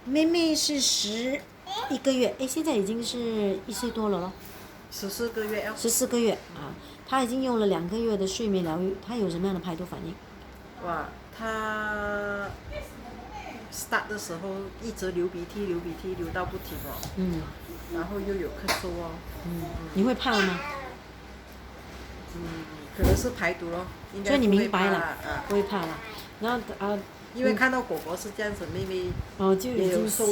妹妹是11个月，哎，现在已经是1岁多了咯。14个月哦。14个月啊，她已经用了2个月的睡眠疗愈，她有什么样的排毒反应？哇，她 start 的时候一直流鼻涕，流到不停哦。然后又有咳嗽哦。你会怕吗？可能是排毒咯，应该所以你明白了，啊，不会怕了。然后因为看到果果是这样子，妹妹就已也有经受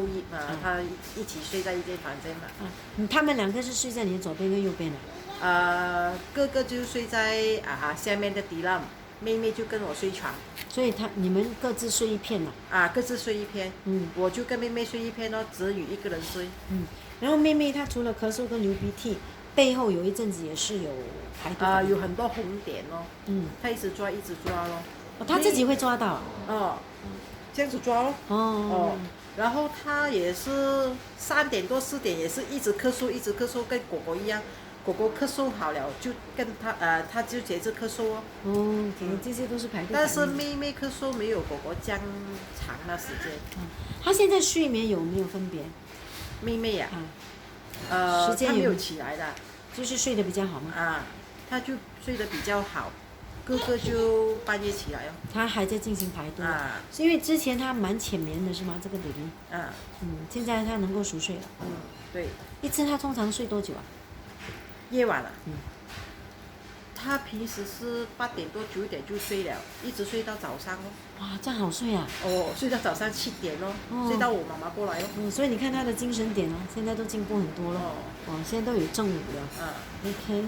益嘛，她一起睡在一间房间嘛。他们2个是睡在你的左边跟右边的？哥哥就睡在下面的地浪，妹妹就跟我睡床。所以你们各自睡一片了。各自睡一片。我就跟妹妹睡一片哦，子宇一个人睡。然后妹妹她除了咳嗽跟流鼻涕，背后有一阵子也是有排毒有很多红点哦。她一直抓咯。她自己会抓到。这样子抓咯。然后她也是3点多4点也是一直咳嗽，跟果果一样。果果咳嗽好了，就跟她就接着咳嗽哦。可能这些都是排毒。但是妹妹咳嗽没有果果这样长的时间。她现在睡眠有没有分别？妹妹呀，时间她没有起来的。就是睡得比较好吗？她就睡得比较好，哥哥就半夜起来哦。她还在进行排毒。是因为之前她蛮浅眠的是吗？这个 baby。现在她能够熟睡了。对。一次她通常睡多久啊？夜晚了。他平时是8点多9点就睡了，一直睡到早上哦。哇，这样好睡啊！睡到早上7点哦，睡到我妈妈过来哦。所以你看他的精神点现在都进步很多了。现在都有正午了。OK。